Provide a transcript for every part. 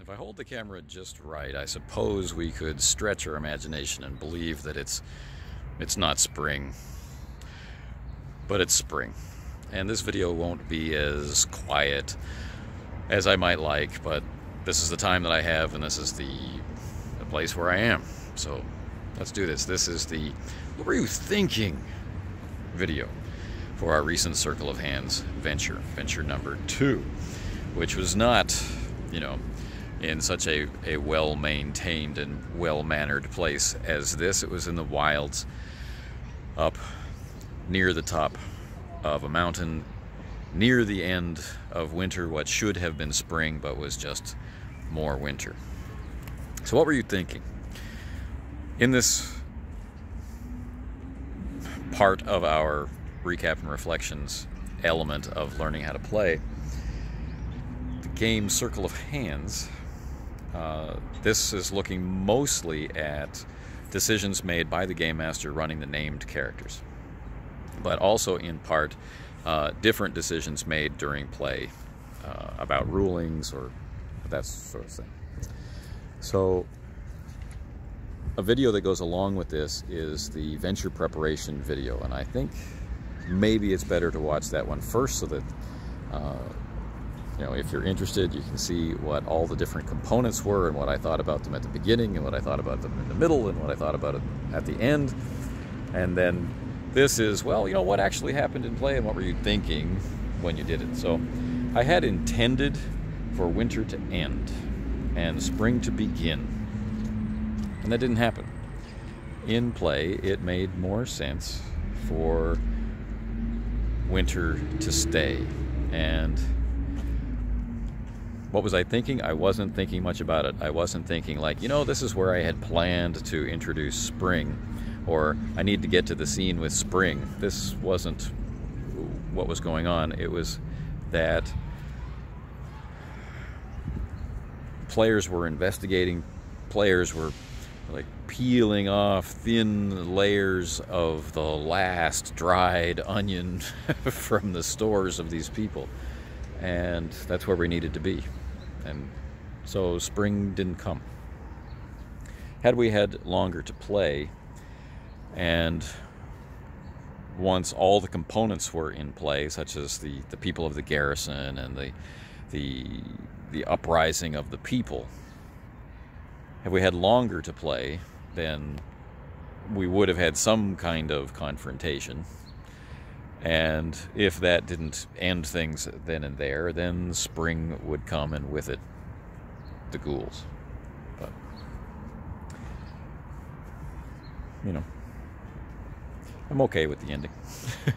If I hold the camera just right, I suppose we could stretch our imagination and believe that it's not spring, but it's spring. And this video won't be as quiet as I might like, but this is the time that I have, and this is the place where I am. So let's do this. This is the "What were you thinking?" video for our recent Circle of Hands venture number 2, which was not, in such a well-maintained and well-mannered place as this. It was in the wilds, up near the top of a mountain, near the end of winter, what should have been spring but was just more winter. So what were you thinking? In this part of our recap and reflections element of learning how to play the game Circle of Hands, this is looking mostly at decisions made by the game master running the named characters, but also in part different decisions made during play about rulings or that sort of thing. So a video that goes along with this is the venture preparation video, and I think maybe it's better to watch that one first so that if you're interested, you can see what all the different components were and what I thought about them at the beginning and what I thought about them in the middle and what I thought about it at the end. And then this is, well, what actually happened in play and what were you thinking when you did it. So I had intended for winter to end and spring to begin, and that didn't happen. In play, it made more sense for winter to stay. And what was I thinking? I wasn't thinking much about it. I wasn't thinking like, this is where I had planned to introduce spring, or I need to get to the scene with spring. This wasn't what was going on. It was that players were investigating, players were like peeling off thin layers of the last dried onion from the stores of these people, and that's where we needed to be. And so spring didn't come. Had we had longer to play, and once all the components were in play, such as the people of the garrison and the uprising of the people, if we had longer to play, then we would have had some kind of confrontation. And if that didn't end things then and there, then spring would come, and with it, the ghouls. But, I'm okay with the ending.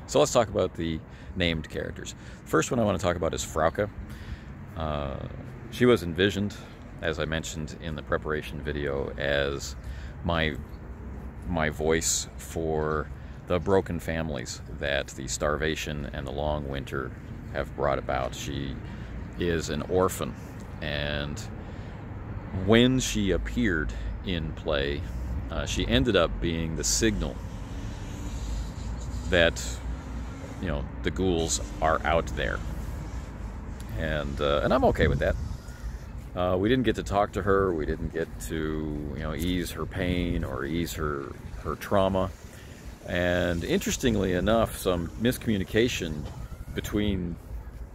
So let's talk about the named characters. First one I want to talk about is Frauke. She was envisioned, as I mentioned in the preparation video, as my voice for the broken families that the starvation and the long winter have brought about. She is an orphan, and when she appeared in play, she ended up being the signal that the ghouls are out there, and I'm okay with that. We didn't get to talk to her. We didn't get to ease her pain or ease her trauma. And interestingly enough, some miscommunication between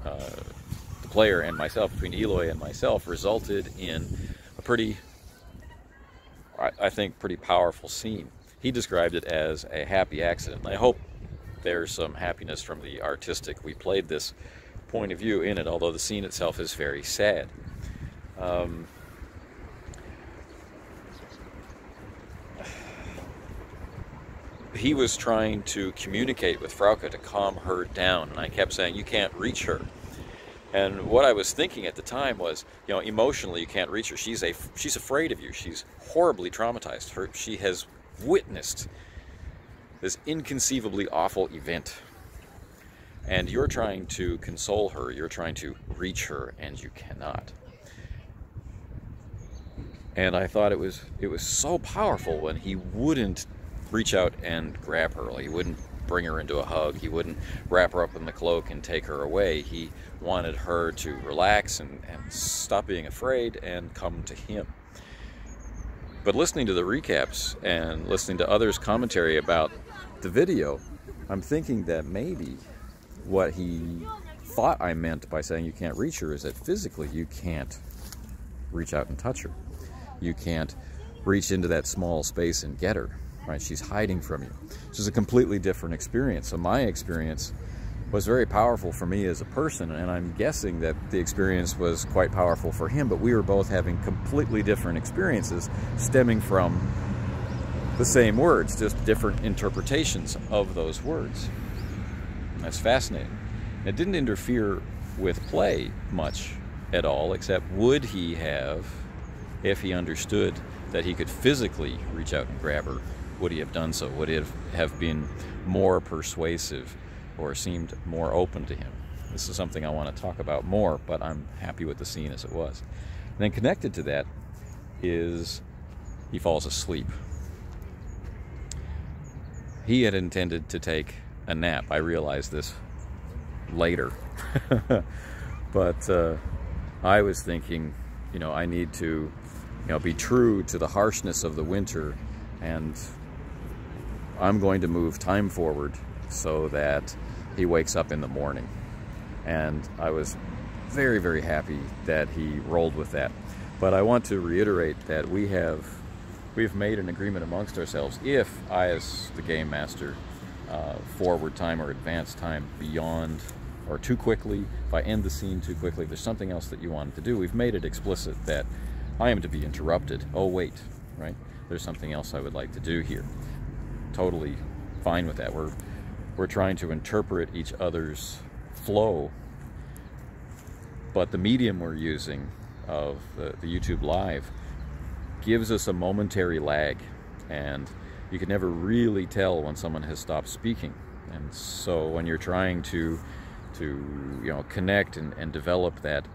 the player and myself, between Eloy and myself, resulted in a pretty, I think, pretty powerful scene. He described it as a happy accident. I hope there's some happiness from the artistic we played this point of view in it, although the scene itself is very sad. He was trying to communicate with Frauke to calm her down, and I kept saying, you can't reach her. And what I was thinking at the time was, emotionally you can't reach her. She's afraid of you. She's horribly traumatized. She has witnessed this inconceivably awful event. And you're trying to console her, you're trying to reach her, and you cannot. And I thought it was so powerful when he wouldn't reach out and grab her. He wouldn't bring her into a hug. He wouldn't wrap her up in the cloak and take her away. He wanted her to relax and stop being afraid and come to him. But listening to the recaps and listening to others' commentary about the video, I'm thinking that maybe what he thought I meant by saying you can't reach her is that physically you can't reach out and touch her. You can't reach into that small space and get her, right? She's hiding from you. This is a completely different experience. So my experience was very powerful for me as a person, and I'm guessing that the experience was quite powerful for him, but we were both having completely different experiences stemming from the same words, just different interpretations of those words. That's fascinating. It didn't interfere with play much at all, except would he have, if he understood that he could physically reach out and grab her, would he have done so? Would it have been more persuasive or seemed more open to him? This is something I want to talk about more, but I'm happy with the scene as it was. And then connected to that is he falls asleep. He had intended to take a nap. I realized this later. But I was thinking, I need to, be true to the harshness of the winter, and I'm going to move time forward so that he wakes up in the morning. And I was very, very happy that he rolled with that. But I want to reiterate that we've made an agreement amongst ourselves. If I, as the game master, forward time or advance time beyond or too quickly, if I end the scene too quickly, if there's something else that you wanted to do, we've made it explicit that I am to be interrupted. Oh wait, right? There's something else I would like to do here. Totally fine with that. We're trying to interpret each other's flow, but the medium we're using of the YouTube Live gives us a momentary lag, and you can never really tell when someone has stopped speaking. And so when you're trying to connect and develop that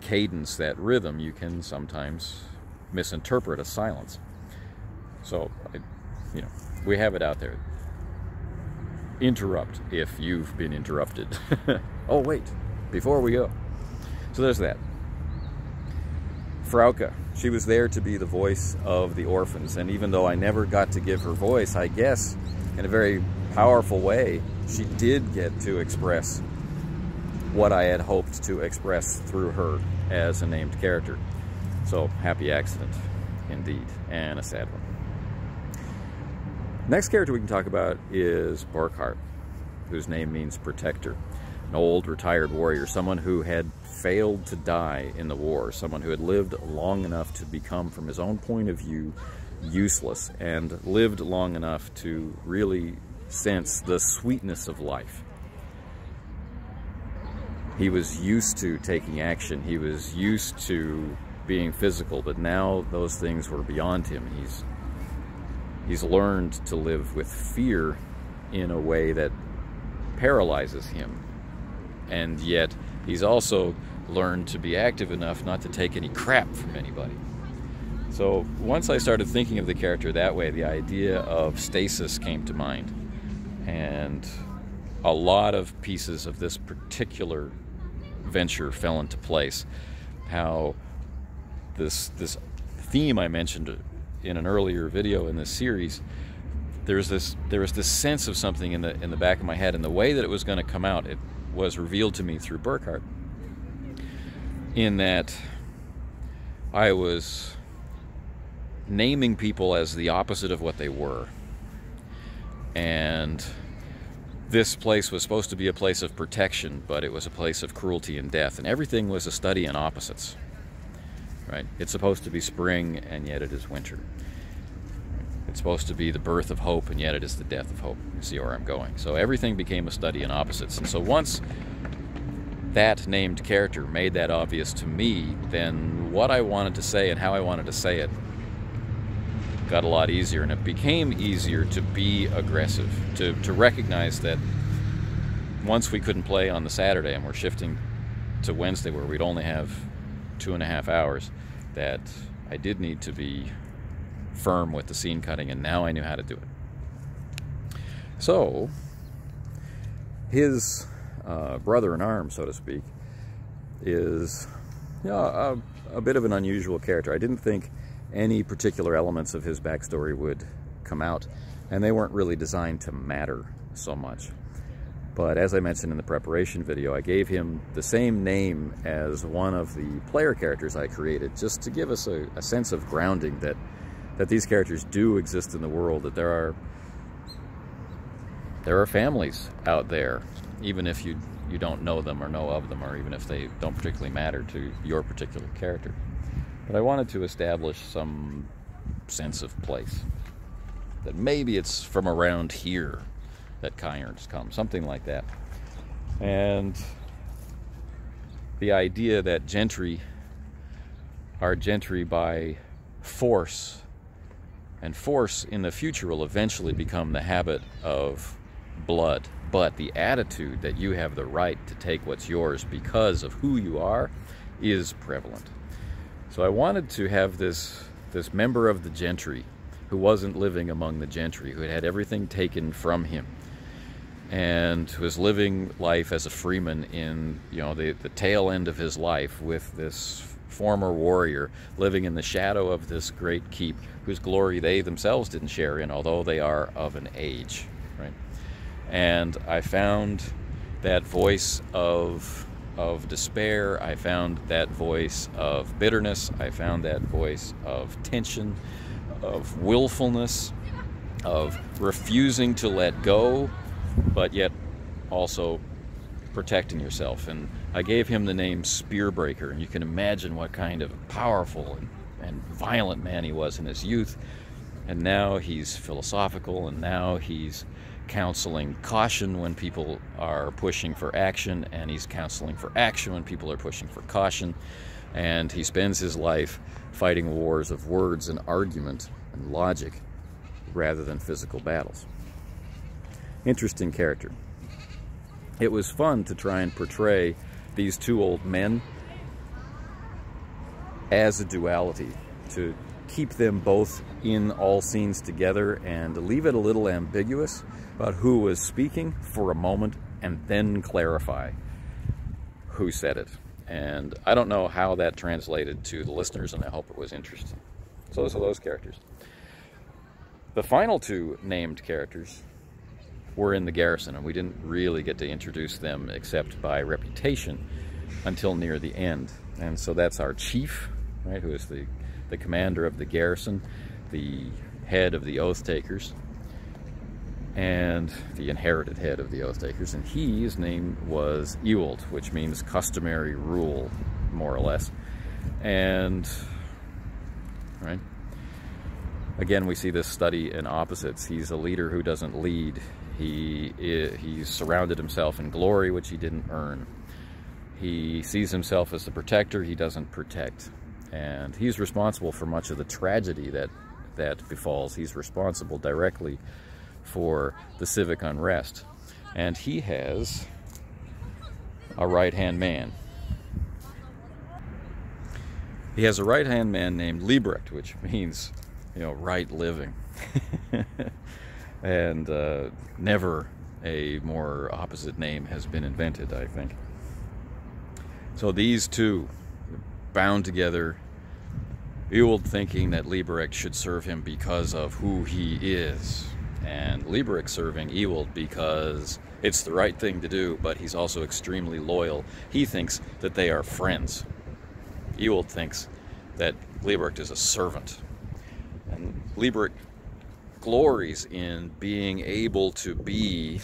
cadence, that rhythm, you can sometimes misinterpret a silence. So we have it out there. Interrupt if you've been interrupted. Oh wait, before we go. So there's that. Frauke, she was there to be the voice of the orphans, and even though I never got to give her voice, I guess in a very powerful way she did get to express what I had hoped to express through her as a named character. So happy accident indeed, and a sad one. Next character we can talk about is Burkhart, whose name means protector. An old retired warrior, someone who had failed to die in the war, someone who had lived long enough to become, from his own point of view, useless, and lived long enough to really sense the sweetness of life. He was used to taking action, he was used to being physical, but now those things were beyond him. He's learned to live with fear in a way that paralyzes him. And yet, he's also learned to be active enough not to take any crap from anybody. So once I started thinking of the character that way, the idea of stasis came to mind. And a lot of pieces of this particular venture fell into place. How this theme I mentioned in an earlier video in this series, there was this sense of something in the back of my head, and the way that it was going to come out, it was revealed to me through Burkhart, in that I was naming people as the opposite of what they were. And this place was supposed to be a place of protection, but it was a place of cruelty and death, and everything was a study in opposites. Right? It's supposed to be spring, and yet it is winter. It's supposed to be the birth of hope, and yet it is the death of hope. You see where I'm going. So everything became a study in opposites. And so once that named character made that obvious to me, then what I wanted to say and how I wanted to say it got a lot easier. And it became easier to be aggressive, to recognize that once we couldn't play on the Saturday and we're shifting to Wednesday where we'd only have 2.5 hours, that I did need to be firm with the scene cutting, and now I knew how to do it. So his brother in arms, so to speak, is a bit of an unusual character. I didn't think any particular elements of his backstory would come out, and they weren't really designed to matter so much. But as I mentioned in the preparation video, I gave him the same name as one of the player characters I created, just to give us a sense of grounding that these characters do exist in the world, that there are families out there, even if you don't know them or know of them, or even if they don't particularly matter to your particular character. But I wanted to establish some sense of place, that maybe it's from around here that Cairns come, something like that. And the idea that gentry are gentry by force, and force in the future will eventually become the habit of blood, but the attitude that you have the right to take what's yours because of who you are is prevalent. So I wanted to have this member of the gentry who wasn't living among the gentry, who had had everything taken from him, and was living life as a freeman in, the tail end of his life, with this former warrior living in the shadow of this great keep, whose glory they themselves didn't share in, although they are of an age, right? And I found that voice of despair, I found that voice of bitterness, I found that voice of tension, of willfulness, of refusing to let go, but yet also protecting yourself. And I gave him the name Spearbreaker, and you can imagine what kind of powerful and violent man he was in his youth. And now he's philosophical, and now he's counseling caution when people are pushing for action, and he's counseling for action when people are pushing for caution. And he spends his life fighting wars of words and argument and logic rather than physical battles. Interesting character. It was fun to try and portray these two old men as a duality, to keep them both in all scenes together and leave it a little ambiguous about who was speaking for a moment and then clarify who said it. And I don't know how that translated to the listeners, and I hope it was interesting. So those are those characters. The final two named characters were in the garrison, and we didn't really get to introduce them except by reputation until near the end. And so that's our chief, right, who is the commander of the garrison, the head of the oath takers, and the inherited head of the oath takers. And his name was Ewald, which means customary rule, more or less. And right, again, we see this study in opposites. He's a leader who doesn't lead. He's surrounded himself in glory, which he didn't earn. He sees himself as the protector. He doesn't protect. And he's responsible for much of the tragedy that befalls. He's responsible directly for the civic unrest. And he has a right-hand man. He has a right-hand man named Liebrecht, which means, right living. And never a more opposite name has been invented, I think. So these two bound together, Ewald thinking that Liebrecht should serve him because of who he is, and Liebrecht serving Ewald because it's the right thing to do, but he's also extremely loyal. He thinks that they are friends. Ewald thinks that Liebrecht is a servant. And Liebrecht glories in being able to be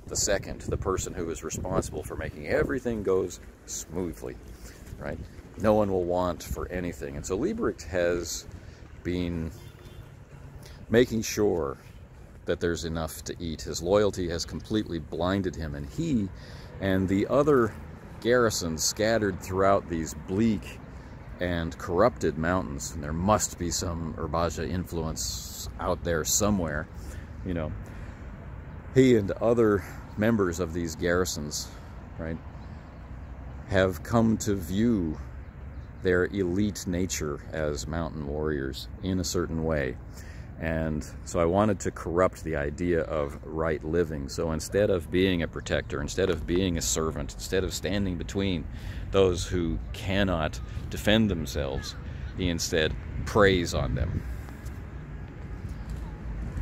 the second, the person who is responsible for making everything goes smoothly, right? No one will want for anything. And so Liebrecht has been making sure that there's enough to eat. His loyalty has completely blinded him, and he and the other garrisons scattered throughout these bleak and corrupted mountains, and there must be some Urbaja influence out there somewhere, he and other members of these garrisons, right, have come to view their elite nature as mountain warriors in a certain way. And so I wanted to corrupt the idea of right living. So instead of being a protector, instead of being a servant, instead of standing between those who cannot defend themselves, he instead preys on them.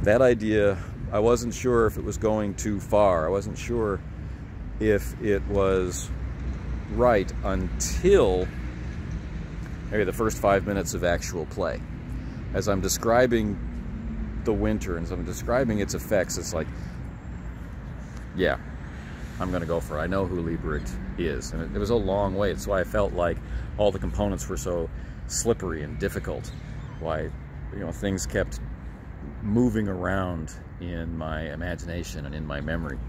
That idea, I wasn't sure if it was going too far. I wasn't sure if it was right until maybe the first 5 minutes of actual play. As I'm describing the winter and as I'm describing its effects, it's like, yeah, I'm gonna go for it. I know who Liebert is, and it was a long way. That's why I felt like all the components were so slippery and difficult. Why, you know, things kept moving around in my imagination and in my memory.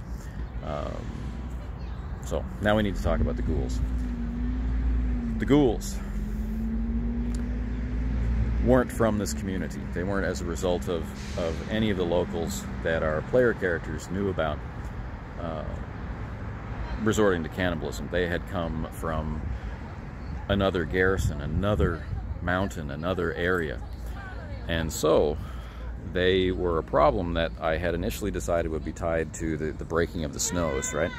So now we need to talk about the ghouls. The ghouls weren't from this community. They weren't as a result of any of the locals that our player characters knew about resorting to cannibalism. They had come from another garrison, another mountain, another area. And so they were a problem that I had initially decided would be tied to the breaking of the snows, right?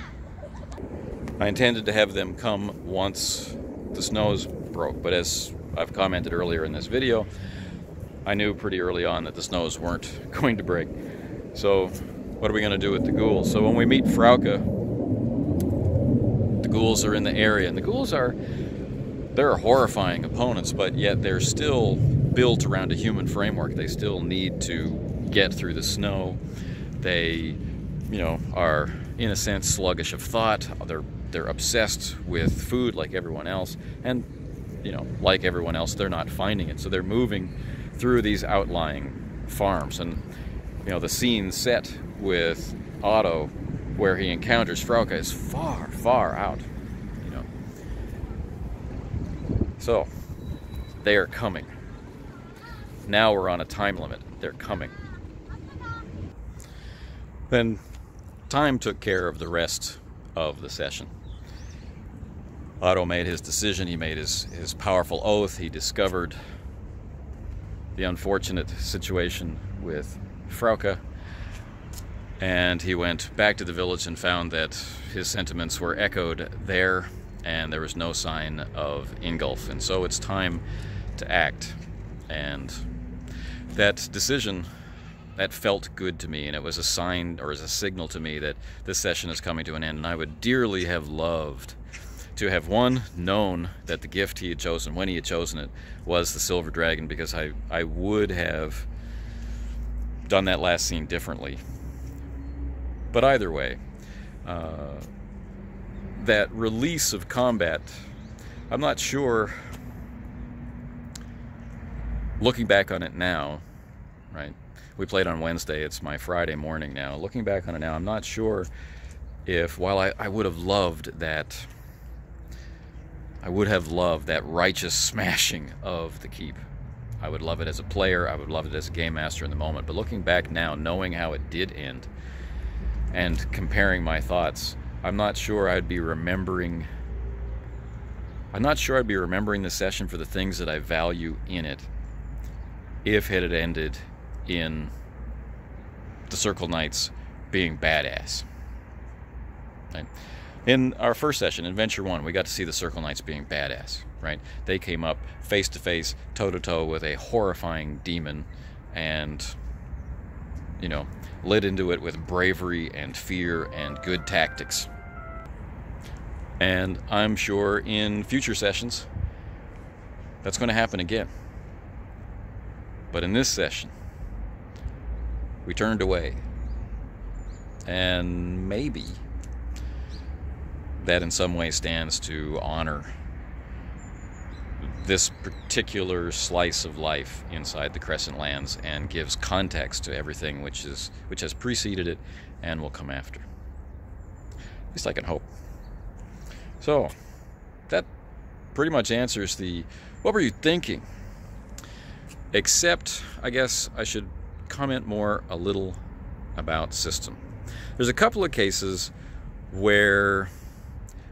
I intended to have them come once the snows broke, but as I've commented earlier in this video, I knew pretty early on that the snows weren't going to break. So what are we going to do with the ghouls? So when we meet Frauke, the ghouls are in the area, and the ghouls they're horrifying opponents, but yet they're still built around a human framework. They still need to get through the snow. They, you know, are in a sense sluggish of thought. They're obsessed with food like everyone else, and you know, like everyone else, they're not finding it. So they're moving through these outlying farms, and you know, the scene set with Otto where he encounters Frauke is far, far out, you know. So they are coming. Now we're on a time limit. They're coming. Then time took care of the rest of the session. Otto made his decision. He made his powerful oath. He discovered the unfortunate situation with Frauke, and he went back to the village and found that his sentiments were echoed there, and there was no sign of Ingolf. And so it's time to act. And that decision, that felt good to me, and it was a sign, or as a signal to me, that this session is coming to an end. And I would dearly have loved to have, one, known that the gift he had chosen, when he had chosen it, was the silver dragon, because I would have done that last scene differently. But either way, that release of combat, I'm not sure, looking back on it now, right? We played on Wednesday, it's my Friday morning now. Looking back on it now, I'm not sure if, while I would have loved that, I would have loved that righteous smashing of the keep. I would love it as a player, I would love it as a game master in the moment, but looking back now, knowing how it did end, and comparing my thoughts, I'm not sure I'd be remembering the session for the things that I value in it if it had ended in the Circle Knights being badass. Right? In our first session, in Venture 1, we got to see the Circle Knights being badass, right? They came up face to face, toe to toe with a horrifying demon and, you know, led into it with bravery and fear and good tactics. And I'm sure in future sessions, that's going to happen again. But in this session, we turned away. And maybe that in some way stands to honor this particular slice of life inside the Crescent Lands and gives context to everything which has preceded it and will come after. At least I can hope. So that pretty much answers the what were you thinking? Except I guess I should comment more a little about system. There's a couple of cases where,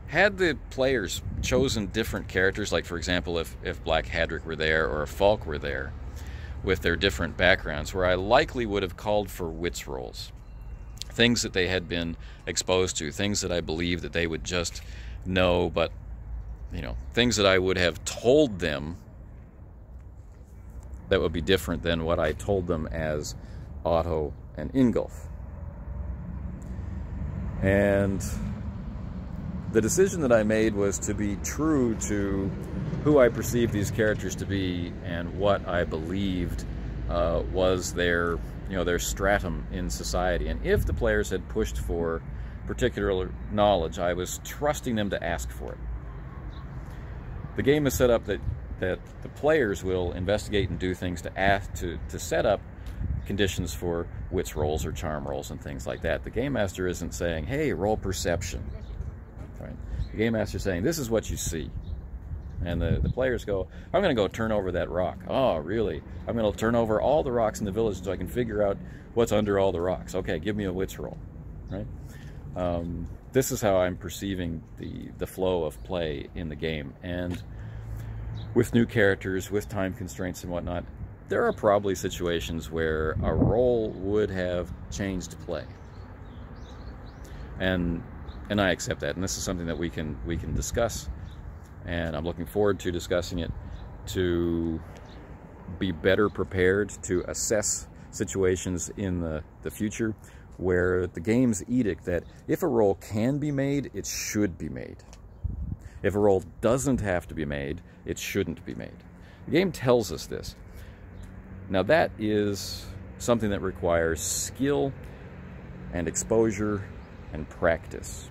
had the players chosen different characters, like for example if Black Hadric were there or if Falk were there, with their different backgrounds, where I likely would have called for wits rolls. Things that they had been exposed to, things that I believe that they would just know, but, you know, things that I would have told them that would be different than what I told them as Otto and Ingolf. And the decision that I made was to be true to who I perceived these characters to be and what I believed was their, you know, their stratum in society. And if the players had pushed for particular knowledge, I was trusting them to ask for it. The game is set up that the players will investigate and do things to set up conditions for wits rolls or charm rolls and things like that. The game master isn't saying, hey, roll perception. Right? The game master is saying, this is what you see. And the players go, I'm going to go turn over that rock. Oh, really? I'm going to turn over all the rocks in the village so I can figure out what's under all the rocks. Okay, give me a wits roll. Right? This is how I'm perceiving the flow of play in the game. And with new characters, with time constraints and whatnot, there are probably situations where a roll would have changed play. And I accept that. And this is something that we can discuss. And I'm looking forward to discussing it, to be better prepared to assess situations in the future where the game's edict that if a roll can be made, it should be made. If a roll doesn't have to be made, it shouldn't be made. The game tells us this. Now that is something that requires skill and exposure and practice.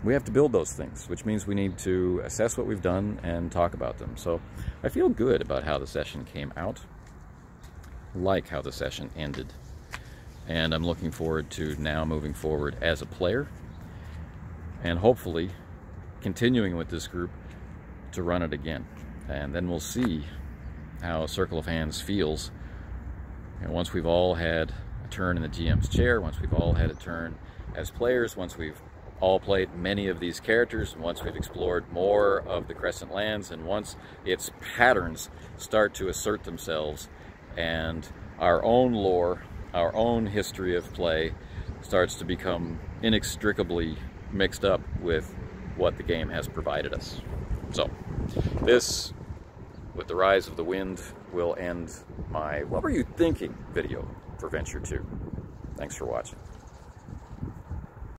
We have to build those things, which means we need to assess what we've done and talk about them. So I feel good about how the session came out, like how the session ended. And I'm looking forward to now moving forward as a player and hopefully continuing with this group to run it again. And then we'll see how Circle of Hands feels. And once we've all had a turn in the GM's chair, once we've all had a turn as players, once we've all played many of these characters, and once we've explored more of the Crescent Lands, and once its patterns start to assert themselves, and our own lore, our own history of play starts to become inextricably mixed up with what the game has provided us. So, this, with the Rise of the Wind, will end my What Were You Thinking video for Venture 2. Thanks for watching.